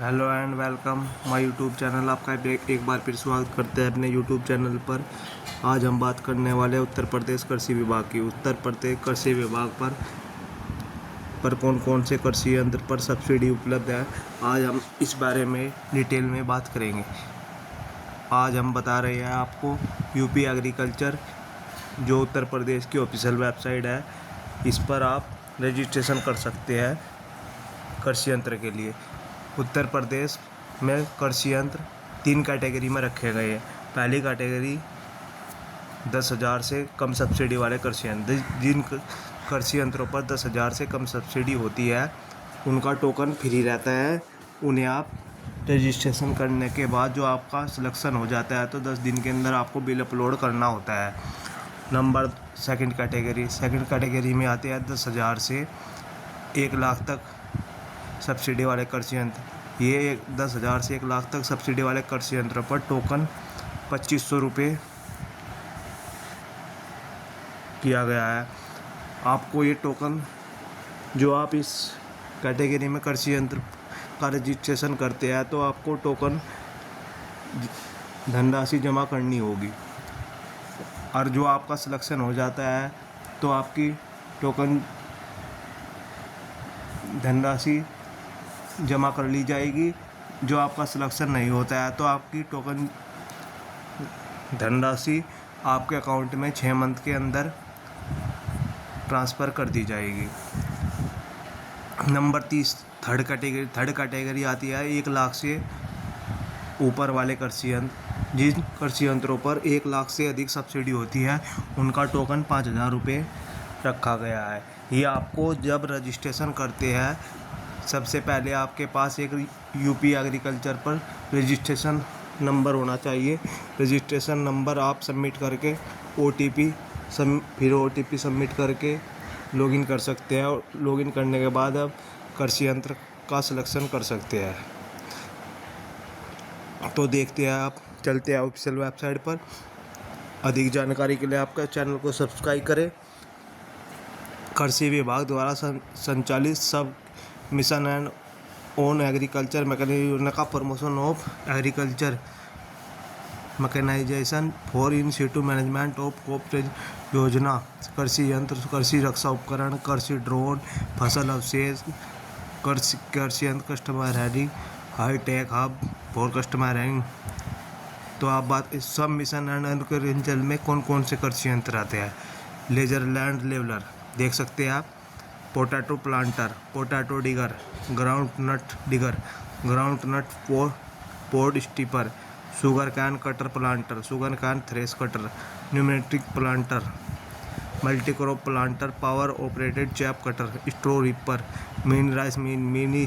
Hello and welcome my YouTube channel. आपका एक बार फिर स्वागत करते हैं अपने यूट्यूब चैनल पर। आज हम बात करने वाले हैं उत्तर प्रदेश कृषि विभाग की। उत्तर प्रदेश कृषि विभाग पर कौन कौन से कृषि यंत्र पर सब्सिडी उपलब्ध है, आज हम इस बारे में डिटेल में बात करेंगे। आज हम बता रहे हैं आपको यूपी एग्रीकल्चर, जो उत्तर प्रदेश की ऑफिशियल वेबसाइट है, इस पर आप रजिस्ट्रेशन कर सकते हैं कृषि यंत्र के लिए। उत्तर प्रदेश में कृषि यंत्र 3 कैटेगरी में रखे गए हैं। पहली कैटेगरी 10,000 से कम सब्सिडी वाले कृषि यंत्र। जिन कृषि यंत्रों पर 10,000 से कम सब्सिडी होती है उनका टोकन फ्री रहता है। उन्हें आप रजिस्ट्रेशन करने के बाद जो आपका सिलेक्शन हो जाता है तो 10 दिन के अंदर आपको बिल अपलोड करना होता है। नंबर सेकंड कैटेगरी में आते हैं 10,000 से 1 लाख तक सब्सिडी वाले कृषि यंत्र। ये 10,000 से 1 लाख तक सब्सिडी वाले कृषि यंत्रों पर टोकन 2,500 रुपये किया गया है। आपको ये टोकन, जो आप इस कैटेगरी में कृषि यंत्र का रजिस्ट्रेशन करते हैं तो आपको टोकन धनराशि जमा करनी होगी, और जो आपका सिलेक्शन हो जाता है तो आपकी टोकन धनराशि जमा कर ली जाएगी। जो आपका सिलेक्शन नहीं होता है तो आपकी टोकन धनराशि आपके अकाउंट में 6 मंथ के अंदर ट्रांसफ़र कर दी जाएगी। नंबर 30 थर्ड कैटेगरी आती है 1 लाख से ऊपर वाले कृषि यंत्र। जिन कृषि यंत्रों पर 1 लाख से अधिक सब्सिडी होती है उनका टोकन 5,000 रुपये रखा गया है। ये आपको जब रजिस्ट्रेशन करते हैं, सबसे पहले आपके पास एक यूपी एग्रीकल्चर पर रजिस्ट्रेशन नंबर होना चाहिए। रजिस्ट्रेशन नंबर आप सबमिट करके फिर OTP सबमिट करके लॉगिन कर सकते हैं, और लॉगिन करने के बाद आप कृषि यंत्र का सिलेक्शन कर सकते हैं। तो देखते हैं, आप चलते हैं ऑफिशियल वेबसाइट पर। अधिक जानकारी के लिए आपका चैनल को सब्सक्राइब करें। कृषि विभाग द्वारा संचालित sub mission and on agriculture mechanization योजना का promotion of agriculture mechanization for in situ management of crop योजना, कृषि यंत्र, कृषि रक्षा उपकरण, कृषि ड्रोन, फसल अवशेष, कृषि यंत्र customer hiring, hitech hub for customer hiring. तो आप बात इस सब मिशन एंड एग्रीकल्चर में कौन कौन से कृषि यंत्र आते हैं। लेजर लैंड लेवलर देख सकते हैं आप, potato planter, potato digger, ground nut digger, ground nut pod stripper, sugar cane cutter planter, sugar cane thresh cutter, pneumatic planter, multicrop planter, power operated chaff cutter, straw reaper, mini rice mill, mini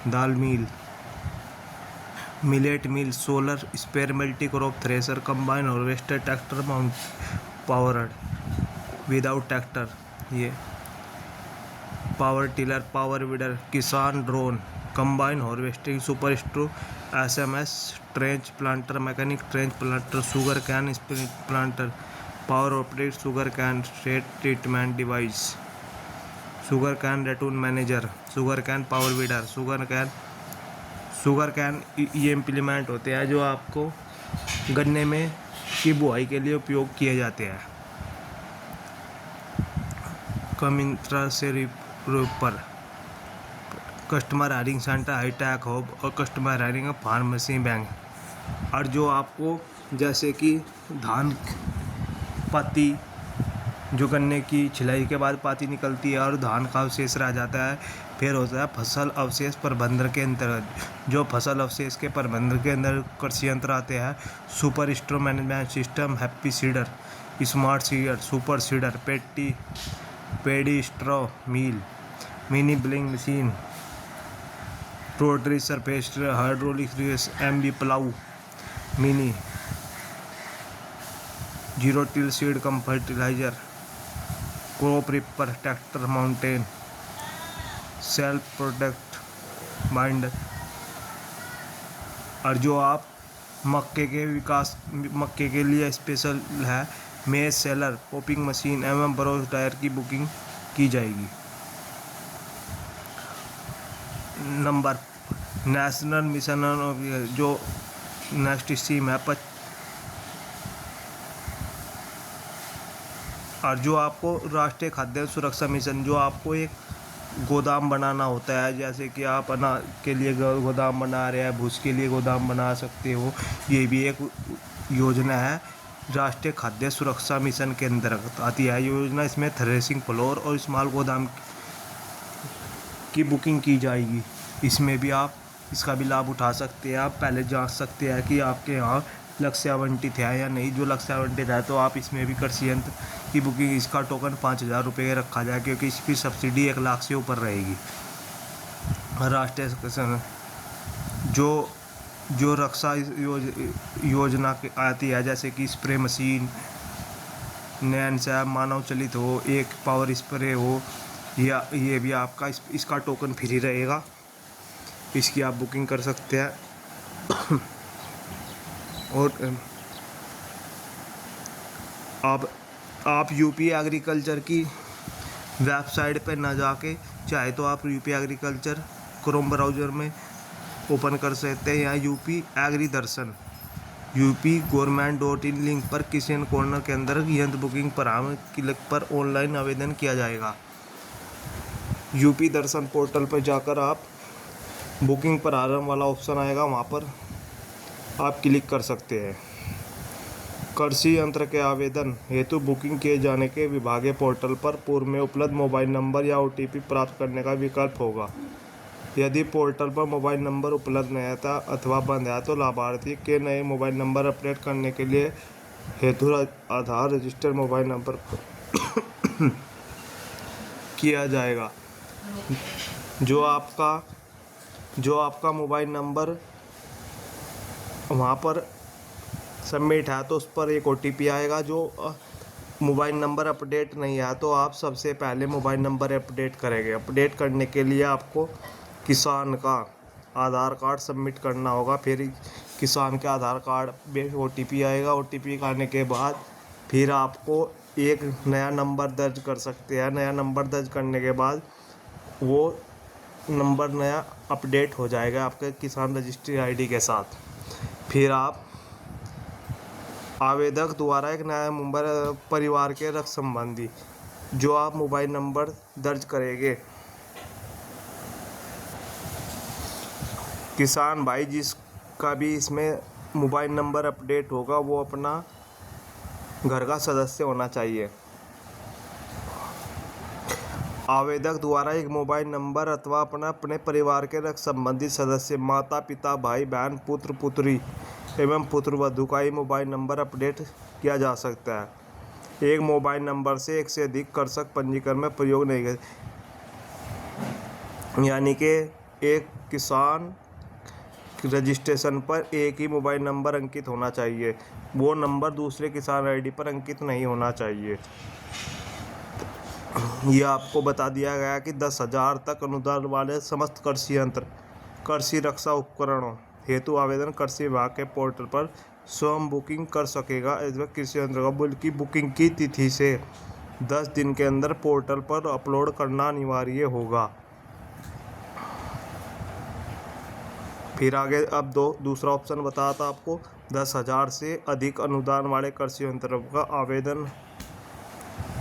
dal mill, millet mill, solar sprayer, multicrop thresher, combine harvester, tractor mount powered without tractor, ये power tiller, power weeder, Kisan drone, combine harvesting, super straw, SMS trench planter, mechanic trench planter, sugar can split planter, power operate sugar cane shed treatment device, sugar cane ratoon manager, sugar cane power weeder, sugar cane ये implement होते हैं जो आपको गन्ने में की बुआई के लिए उपयोग किए जाते हैं। कमिंत्रा से पर customer hiring centre, hitech hub और कस्टमर हायरिंग फार्मेसी बैंक। और जो आपको जैसे कि धान पाती, जो गन्ने की छिलाई के बाद पाती निकलती है और धान का अवशेष रह जाता है, फिर होता है फसल अवशेष प्रबंधन के अंतर्गत। जो फसल अवशेष के प्रबंधन के अंदर कृषि यंत्र आते हैं, super straw management system, happy seeder, smart seeder, super seeder, paddy straw mill, mini baling machine, rotary surface hydraulic MB plough, mini zero till seed cum fertiliser, crop reaper, tractor mounted, self product binder. और जो आप मक्के के लिए special है, maize sheller, popping machine एवं ब्रोज टायर की बुकिंग की जाएगी। नंबर नेशनल मिशन जो नेक्स्ट स्कीम है और जो आपको राष्ट्रीय खाद्य सुरक्षा मिशन, जो आपको एक गोदाम बनाना होता है, जैसे कि आप अनाज के लिए गोदाम बना रहे हैं, भूस के लिए गोदाम बना सकते हो। ये भी एक योजना है, राष्ट्रीय खाद्य सुरक्षा मिशन के अंतर्गत आती है योजना। इसमें थ्रेसिंग फ्लोर और स्मॉल गोदाम की बुकिंग की जाएगी। इसमें भी आप इसका भी लाभ उठा सकते हैं। आप पहले जांच सकते हैं कि आपके यहाँ लक्ष्य आवंटित है या नहीं। जो लक्ष्य आवंटित है तो आप इसमें भी कृषि यंत्र की बुकिंग, इसका टोकन 5,000 रुपये रखा जाए, क्योंकि इसकी सब्सिडी 1 लाख से ऊपर रहेगी। राष्ट्रीय जो रक्षा योजना आती है, जैसे कि स्प्रे मशीन, नैन से मानव चलित हो, एक पावर स्प्रे हो, या ये भी आपका इसका टोकन फ्री रहेगा। इसकी आप बुकिंग कर सकते हैं। और आप यूपी एग्रीकल्चर की वेबसाइट पर ना जाके चाहे तो आप यूपी एग्रीकल्चर क्रोम ब्राउज़र में ओपन कर सकते हैं, या यूपी एग्री दर्शन UP government.in लिंक पर किसी कॉर्नर के अंदर यंत्र बुकिंग प्रारंभ क्लिक पर ऑनलाइन आवेदन किया जाएगा। यूपी दर्शन पोर्टल पर जाकर आप बुकिंग प्रारंभ वाला ऑप्शन आएगा, वहाँ पर आप क्लिक कर सकते हैं। कृषि यंत्र के आवेदन हेतु बुकिंग किए जाने के विभागीय पोर्टल पर पूर्व में उपलब्ध मोबाइल नंबर या OTP प्राप्त करने का विकल्प होगा। यदि पोर्टल पर मोबाइल नंबर उपलब्ध नहीं था अथवा बंद है तो लाभार्थी के नए मोबाइल नंबर अपडेट करने के लिए हेतु आधार रजिस्टर मोबाइल नंबर किया जाएगा। जो आपका मोबाइल नंबर वहाँ पर सबमिट है तो उस पर एक OTP आएगा। जो मोबाइल नंबर अपडेट नहीं है तो आप सबसे पहले मोबाइल नंबर अपडेट करेंगे। अपडेट करने के लिए आपको किसान का आधार कार्ड सबमिट करना होगा। फिर किसान के आधार कार्ड में OTP आएगा। OTP आने के बाद फिर आपको एक नया नंबर दर्ज कर सकते हैं। नया नंबर दर्ज करने के बाद वो नंबर नया अपडेट हो जाएगा आपके किसान रजिस्ट्री ID के साथ। फिर आप आवेदक द्वारा एक नया नंबर परिवार के रक्त संबंधी जो आप मोबाइल नंबर दर्ज करेंगे, किसान भाई जिसका भी इसमें मोबाइल नंबर अपडेट होगा वो अपना घर का सदस्य होना चाहिए। आवेदक द्वारा एक मोबाइल नंबर अथवा अपने परिवार के रक्त संबंधित सदस्य, माता पिता, भाई बहन, पुत्र पुत्री एवं पुत्रवधू का ही मोबाइल नंबर अपडेट किया जा सकता है। एक मोबाइल नंबर से एक से अधिक कृषक पंजीकरण में प्रयोग नहीं कर, यानी कि एक किसान रजिस्ट्रेशन पर एक ही मोबाइल नंबर अंकित होना चाहिए। वो नंबर दूसरे किसान ID पर अंकित नहीं होना चाहिए। यह आपको बता दिया गया कि 10,000 तक अनुदान वाले समस्त कृषि यंत्र, कृषि रक्षा उपकरणों हेतु आवेदन कृषि विभाग के पोर्टल पर स्वयं बुकिंग कर सकेगा। कृषि यंत्र का बिल की बुकिंग की तिथि से 10 दिन के अंदर पोर्टल पर अपलोड करना अनिवार्य होगा। फिर आगे अब दूसरा ऑप्शन बताया था आपको, 10,000 से अधिक अनुदान वाले कृषि यंत्रों का आवेदन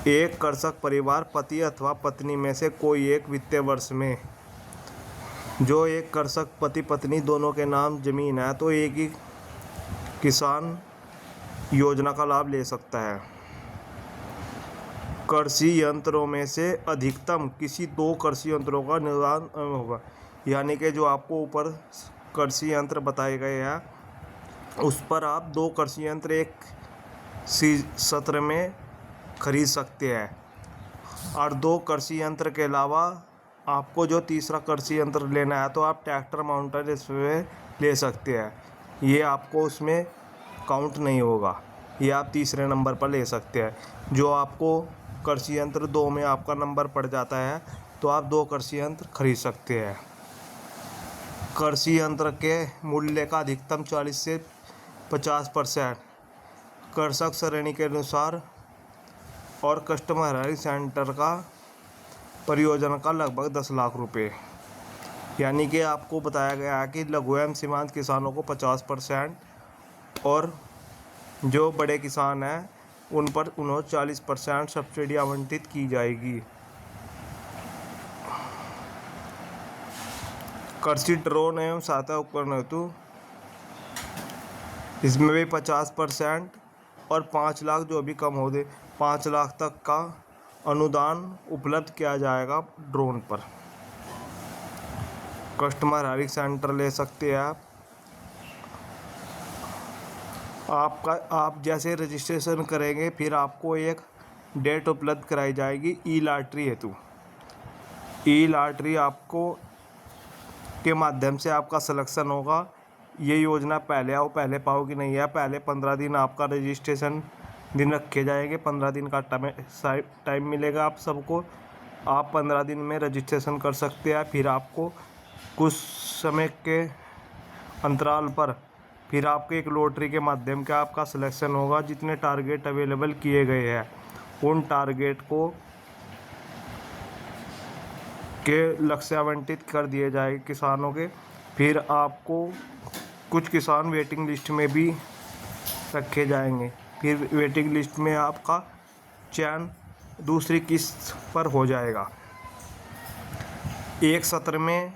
एक कृषक परिवार, पति अथवा पत्नी में से कोई एक वित्तीय वर्ष में, जो एक कृषक पति पत्नी दोनों के नाम जमीन है तो एक ही किसान योजना का लाभ ले सकता है। कृषि यंत्रों में से अधिकतम किसी 2 कृषि यंत्रों का अनुदान होगा, यानी कि जो आपको ऊपर कृषि यंत्र बताए गए हैं उस पर आप 2 कृषि यंत्र एक सत्र में खरीद सकते हैं। और 2 कृषि यंत्र के अलावा आपको जो तीसरा कृषि यंत्र लेना है तो आप ट्रैक्टर माउंटेड स्प्रे ले सकते हैं। ये आपको उसमें काउंट नहीं होगा, ये आप तीसरे नंबर पर ले सकते हैं। जो आपको कृषि यंत्र 2 में आपका नंबर पड़ जाता है तो आप 2 कृषि यंत्र खरीद सकते हैं। कृषि यंत्र के मूल्य का अधिकतम 40 से 50% कृषक श्रेणी के अनुसार और कस्टमर सेंटर का परियोजना का लगभग 10 लाख रुपए। यानी कि आपको बताया गया है कि लघु एवं सीमांत किसानों को 50% और जो बड़े किसान हैं उन पर उन्हें 40% सब्सिडी आवंटित की जाएगी। कृषि ड्रोन एवं सहायता उपकरण हेतु इसमें भी 50% और 5 लाख जो भी कम हो दे 5 लाख तक का अनुदान उपलब्ध किया जाएगा ड्रोन पर। कस्टमर हायरिंग सेंटर ले सकते हैं आप जैसे रजिस्ट्रेशन करेंगे फिर आपको एक डेट उपलब्ध कराई जाएगी ई लॉटरी हेतु। ई लॉटरी आपको के माध्यम से आपका सिलेक्शन होगा। ये योजना पहले आओ पहले पाओ की नहीं है। पहले 15 दिन आपका रजिस्ट्रेशन दिन रखे जाएंगे। 15 दिन का टाइम मिलेगा आप सबको। आप 15 दिन में रजिस्ट्रेशन कर सकते हैं। फिर आपको कुछ समय के अंतराल पर फिर आपके एक लॉटरी के माध्यम का आपका सिलेक्शन होगा। जितने टारगेट अवेलेबल किए गए हैं उन टारगेट को के लक्ष्य आवंटित कर दिए जाएंगे किसानों के। फिर आपको कुछ किसान वेटिंग लिस्ट में भी रखे जाएंगे। फिर वेटिंग लिस्ट में आपका चयन दूसरी किस्त पर हो जाएगा। एक सत्र में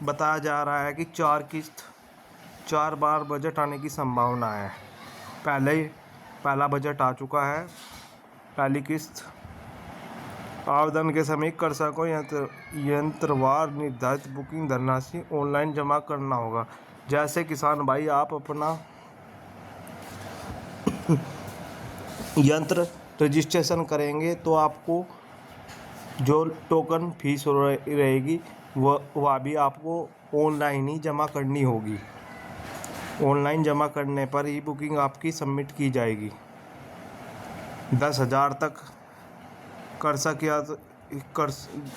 बताया जा रहा है कि 4 बार बजट आने की संभावना है। पहला बजट आ चुका है। पहली किस्त आवेदन के समय कृषकों यंत्रवार निर्धारित बुकिंग धनराशि ऑनलाइन जमा करना होगा। जैसे किसान भाई आप अपना यंत्र रजिस्ट्रेशन करेंगे तो आपको जो टोकन फीस रहेगी वह भी आपको ऑनलाइन ही जमा करनी होगी। ऑनलाइन जमा करने पर ही बुकिंग आपकी सबमिट की जाएगी। 10,000 तक कृषक या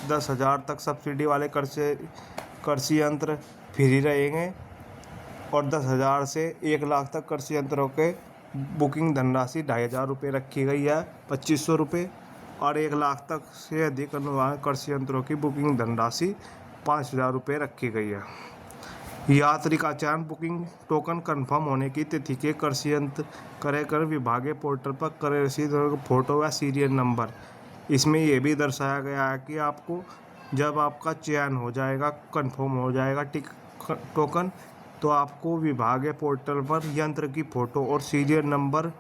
10,000 तक सब्सिडी वाले कृषि यंत्र फ्री रहेंगे और 10,000 से 1 लाख तक कृषि यंत्रों के बुकिंग धनराशि 2,500 रुपये रखी गई है, 2,500 रुपये। और 1 लाख तक से अधिक अनुदान कृषि यंत्रों की बुकिंग धनराशि 5,000 रुपये रखी गई है। यात्री का चयन बुकिंग टोकन कंफर्म होने की तिथि के कृषि यंत्र क्रय कर विभागीय पोर्टल पर क्रय रसीद और फोटो व सीरियल नंबर। इसमें यह भी दर्शाया गया है कि आपको जब आपका चयन हो जाएगा कंफर्म हो जाएगा टोकन तो आपको विभागीय पोर्टल पर यंत्र की फ़ोटो और सीरियल नंबर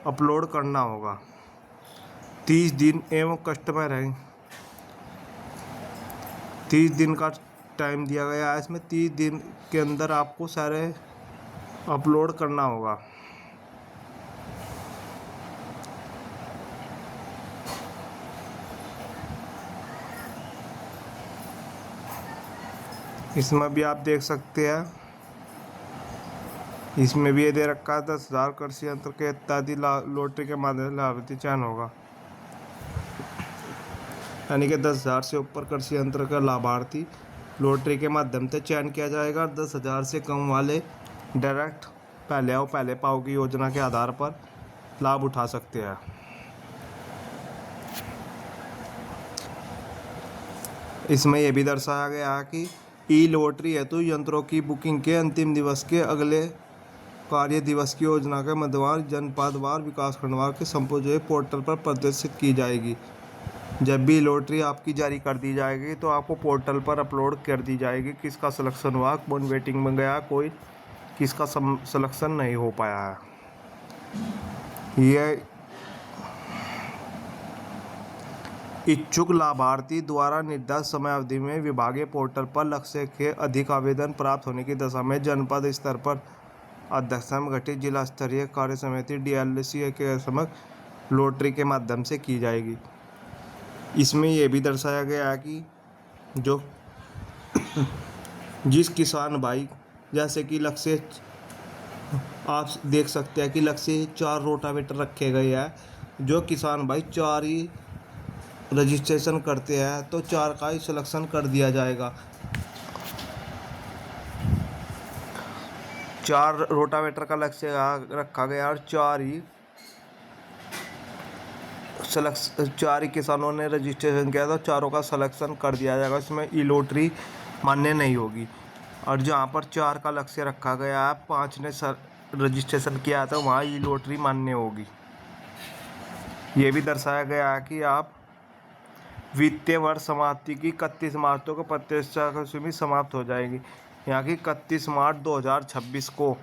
अपलोड करना होगा। 30 दिन एवं कस्टमर है 30 दिन का टाइम दिया गया है। इसमें 30 दिन के अंदर आपको सारे अपलोड करना होगा। इसमें भी आप देख सकते हैं। इसमें भी ये दे रखा है 10,000 कृषि यंत्र के इत्यादि लॉटरी के माध्यम से लाभार्थी चयन होगा। यानी कि 10,000 से ऊपर कृषि यंत्र का लाभार्थी लॉटरी के माध्यम से चयन किया जाएगा। 10,000 से कम वाले डायरेक्ट पहले आओ पहले पाओ की योजना के आधार पर लाभ उठा सकते हैं। इसमें यह भी दर्शाया गया है कि ई लॉटरी हेतु यंत्रों की बुकिंग के अंतिम दिवस के अगले कार्य दिवस की योजना के मध्यवार जनपदवार विकासखंडवार के संपूर्ण पोर्टल पर प्रदर्शित की जाएगी। जब भी लॉटरी आपकी जारी कर दी जाएगी तो आपको पोर्टल पर अपलोड कर दी जाएगी किसका सिलेक्शन हुआ, कौन वेटिंग में गया, कोई किसका सिलेक्शन नहीं हो पाया है। यह इच्छुक लाभार्थी द्वारा निर्धारित समय अवधि में विभागीय पोर्टल पर लक्ष्य के अधिक आवेदन प्राप्त होने की दशा में जनपद स्तर पर अध्यक्ष गठित जिला स्तरीय कार्य समिति DLC के समक्ष लॉटरी के माध्यम से की जाएगी। इसमें यह भी दर्शाया गया है कि जो जिस किसान भाई जैसे कि लक्ष्य आप देख सकते हैं कि लक्ष्य 4 रोटावेटर रखे गए हैं। जो किसान भाई 4 ही रजिस्ट्रेशन करते हैं तो 4 का ही सिलेक्शन कर दिया जाएगा। 4 रोटावेटर का लक्ष्य रखा गया और 4 ही किसानों ने रजिस्ट्रेशन किया तो चारों का सिलेक्शन कर दिया जाएगा। इसमें ई लॉटरी मान्य नहीं होगी। और जहाँ पर 4 का लक्ष्य रखा गया है, 5 ने रजिस्ट्रेशन किया था, वहाँ ई लॉटरी मान्य होगी। ये भी दर्शाया गया है कि आप वित्तीय वर्ष समाप्ति की 31 मार्च को प्रतिष्ठा सीमित समाप्त हो जाएगी, यहाँ की 31 मार्च 2026 को।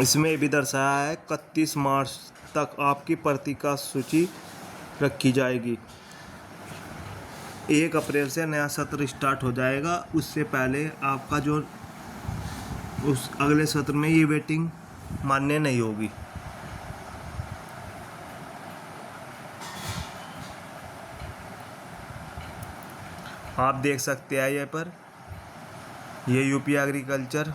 इसमें भी दर्शाया है 31 मार्च तक आपकी पत्रिका सूची रखी जाएगी। 1 अप्रैल से नया सत्र स्टार्ट हो जाएगा, उससे पहले आपका जो उस अगले सत्र में ये वेटिंग मान्य नहीं होगी। आप देख सकते हैं ये पर, ये यूपी एग्रीकल्चर,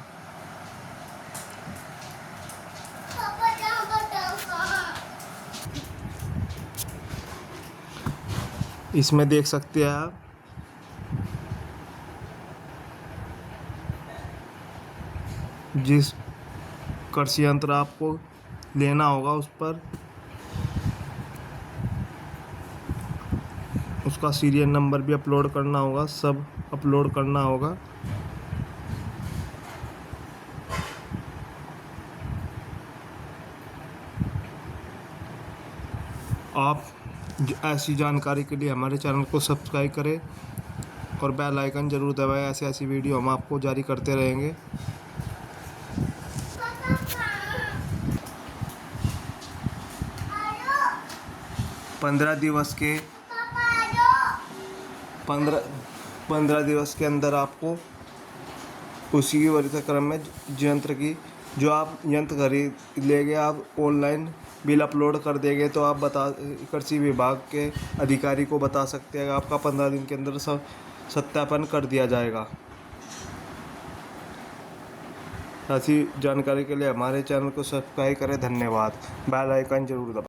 इसमें देख सकते हैं आप जिस कृषि यंत्र आपको लेना होगा उस पर उसका सीरियल नंबर भी अपलोड करना होगा, सब अपलोड करना होगा। आप ऐसी जानकारी के लिए हमारे चैनल को सब्सक्राइब करें और बेल आइकन ज़रूर दबाएं। ऐसी वीडियो हम आपको जारी करते रहेंगे। पंद्रह दिवस के अंदर आपको उसी की वरीयता क्रम में यंत्र की जो आप यंत्र खरीद लेंगे, आप ऑनलाइन बिल अपलोड कर देंगे तो आप कृषि विभाग के अधिकारी को बता सकते हैं। आपका 15 दिन के अंदर सत्यापन कर दिया जाएगा। ऐसी जानकारी के लिए हमारे चैनल को सब्सक्राइब करें। धन्यवाद। बेल आइकन जरूर दबाएं।